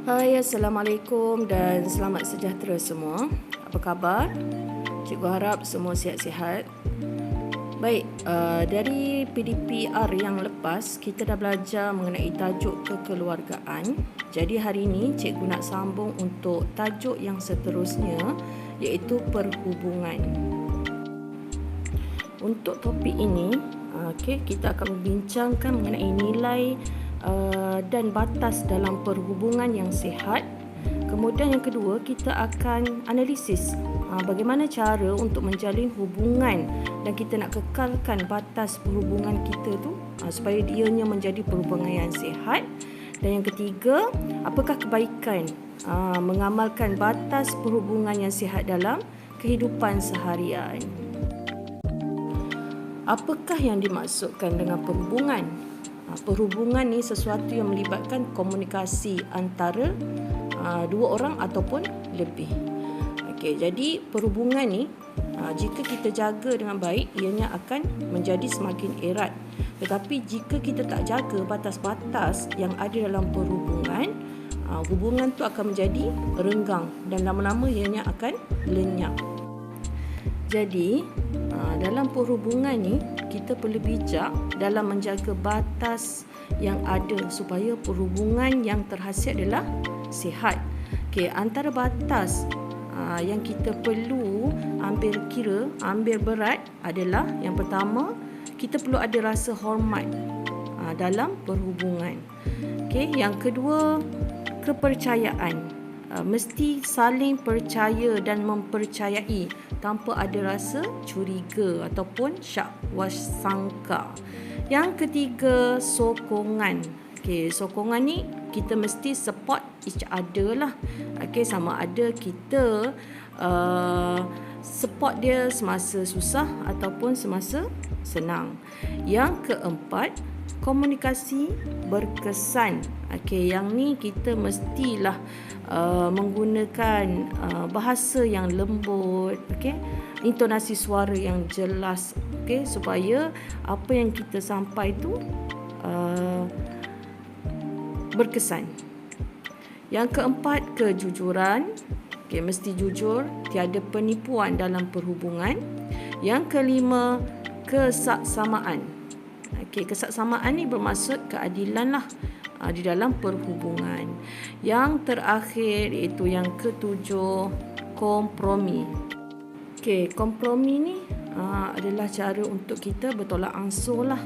Hai, Assalamualaikum dan selamat sejahtera semua. Apa khabar? Cikgu harap semua sihat-sihat. Baik, dari PDPR yang lepas, kita dah belajar mengenai tajuk kekeluargaan. Jadi hari ini cikgu nak sambung untuk tajuk yang seterusnya, iaitu perhubungan. Untuk topik ini, kita akan membincangkan mengenai nilai dan batas dalam perhubungan yang sihat. Kemudian yang kedua, kita akan analisis bagaimana cara untuk menjalin hubungan dan kita nak kekalkan batas perhubungan kita tu supaya ianya menjadi perhubungan yang sihat. Dan yang ketiga, apakah kebaikan mengamalkan batas perhubungan yang sihat dalam kehidupan seharian. Apakah yang dimaksudkan dengan perhubungan? Perhubungan ni sesuatu yang melibatkan komunikasi antara dua orang ataupun lebih. Jadi perhubungan ni jika kita jaga dengan baik, ianya akan menjadi semakin erat. Tetapi jika kita tak jaga batas-batas yang ada dalam perhubungan, hubungan tu akan menjadi renggang dan lama-lama ianya akan lenyap. Jadi, dalam perhubungan ni, kita perlu bijak dalam menjaga batas yang ada supaya perhubungan yang terhasil adalah sihat. Antara batas yang kita perlu ambil berat adalah yang pertama, kita perlu ada rasa hormat dalam perhubungan. Yang kedua, kepercayaan. Mesti saling percaya dan mempercayai tanpa ada rasa curiga ataupun syak wasangka. Yang ketiga, sokongan. Sokongan ni kita mesti support each other lah. Sama ada kita support dia semasa susah ataupun semasa senang. Yang keempat, komunikasi berkesan. Yang ni kita mestilah menggunakan bahasa yang lembut, intonasi suara yang jelas, supaya apa yang kita sampai tu berkesan. Yang keempat, kejujuran. Mesti jujur, tiada penipuan dalam perhubungan. Yang kelima, kesaksamaan. Kesaksamaan ni bermaksud keadilan lah di dalam perhubungan. Yang terakhir iaitu yang ketujuh, kompromi. Kompromi ni adalah cara untuk kita bertolak ansur lah,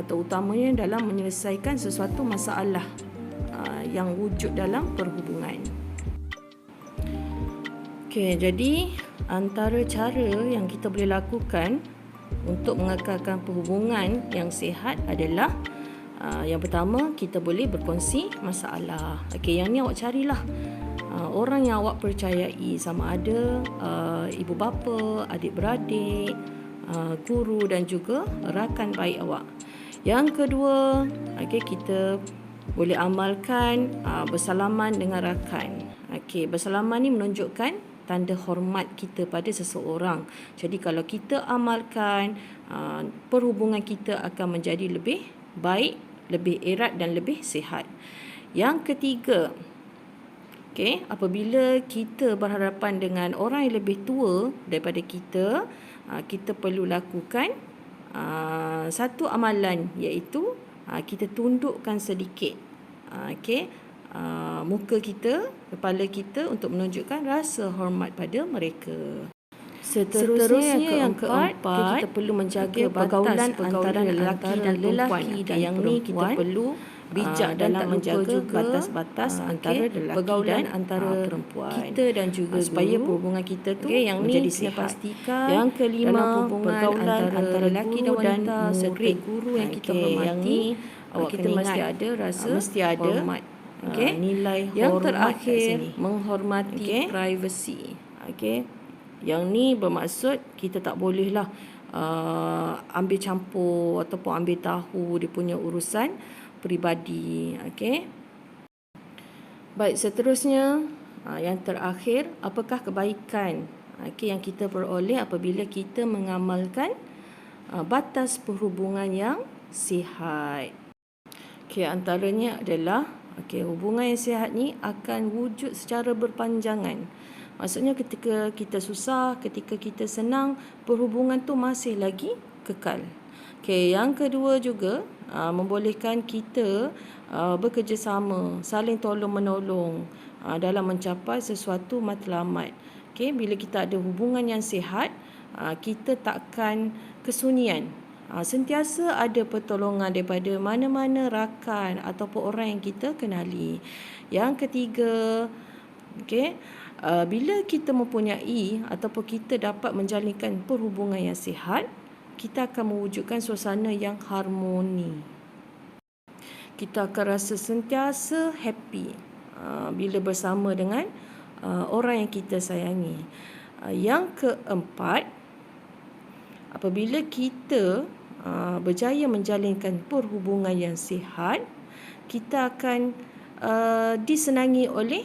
terutamanya dalam menyelesaikan sesuatu masalah yang wujud dalam perhubungan. Jadi antara cara yang kita boleh lakukan untuk mengekalkan perhubungan yang sihat adalah yang pertama, kita boleh berkongsi masalah. Yang ni awak carilah orang yang awak percayai, sama ada ibu bapa, adik-beradik, guru dan juga rakan baik awak. Yang kedua, kita boleh amalkan bersalaman dengan rakan. Bersalaman ni menunjukkan tanda hormat kita pada seseorang. Jadi kalau kita amalkan, perhubungan kita akan menjadi lebih baik, lebih erat dan lebih sihat. Yang ketiga, apabila kita berhadapan dengan orang yang lebih tua daripada kita, kita perlu lakukan satu amalan, iaitu kita tundukkan sedikit muka kita, kepala kita untuk menunjukkan rasa hormat pada mereka. Seterusnya yang keempat, kita perlu menjaga pergaulan antara lelaki dan perempuan. Yang ni kita perlu bijak dalam menjaga batas-batas antara lelaki dan antara perempuan kita dan juga supaya perhubungan kita tu yang menjadi sihat. Yang kelima, pergaulan antara lelaki dan wanita serta guru yang kita hormati. Yang ni kita mesti ada rasa hormat. Nilai yang hormat terakhir, menghormati privasi. Yang ni bermaksud kita tak bolehlah ambil campur ataupun ambil tahu dia punya urusan peribadi. Baik, seterusnya yang terakhir, apakah kebaikan yang kita peroleh apabila kita mengamalkan batas perhubungan yang sihat. Antaranya adalah Okey, hubungan yang sihat ni akan wujud secara berpanjangan. Maksudnya ketika kita susah, ketika kita senang, perhubungan tu masih lagi kekal. Okey, yang kedua juga membolehkan kita bekerjasama, saling tolong-menolong dalam mencapai sesuatu matlamat. Okey, bila kita ada hubungan yang sihat, kita takkan kesunyian. Sentiasa ada pertolongan daripada mana-mana rakan ataupun orang yang kita kenali. Yang ketiga, okey, bila kita mempunyai ataupun kita dapat menjalinkan perhubungan yang sihat, kita akan mewujudkan suasana yang harmoni. Kita akan rasa sentiasa happy bila bersama dengan orang yang kita sayangi. Yang keempat, apabila kita berjaya menjalinkan perhubungan yang sihat, kita akan disenangi oleh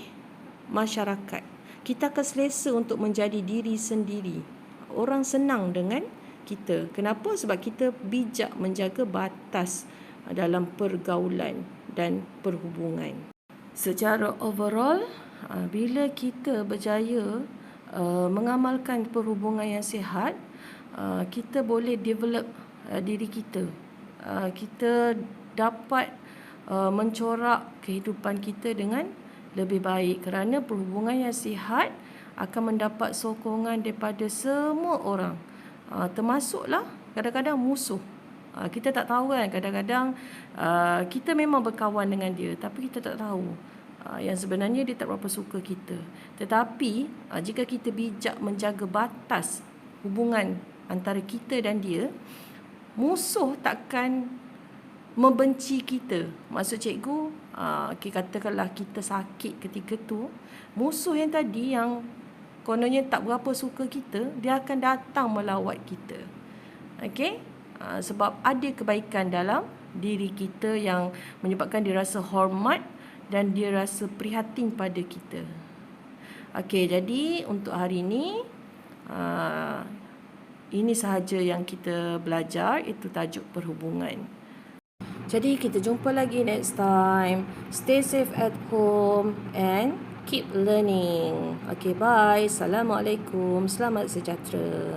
masyarakat. Kita akan selesa untuk menjadi diri sendiri. Orang senang dengan kita. Kenapa? Sebab kita bijak menjaga batas dalam pergaulan dan perhubungan. Secara overall, bila kita berjaya mengamalkan perhubungan yang sihat, kita boleh develop diri kita. Kita dapat mencorak kehidupan kita dengan lebih baik, kerana perhubungan yang sihat akan mendapat sokongan daripada semua orang, termasuklah kadang-kadang musuh. Kita tak tahu kan, kadang-kadang kita memang berkawan dengan dia, tapi kita tak tahu yang sebenarnya dia tak berapa suka kita. Tetapi jika kita bijak menjaga batas hubungan antara kita dan dia, musuh takkan membenci kita. Maksud cikgu, katakanlah kita sakit ketika tu, musuh yang tadi yang kononnya tak berapa suka kita, dia akan datang melawat kita. Okey? Sebab ada kebaikan dalam diri kita yang menyebabkan dia rasa hormat dan dia rasa prihatin pada kita. Okey, jadi untuk hari ini, ini sahaja yang kita belajar, itu tajuk perhubungan. Jadi kita jumpa lagi next time. Stay safe at home and keep learning. Okay, bye. Assalamualaikum. Selamat sejahtera.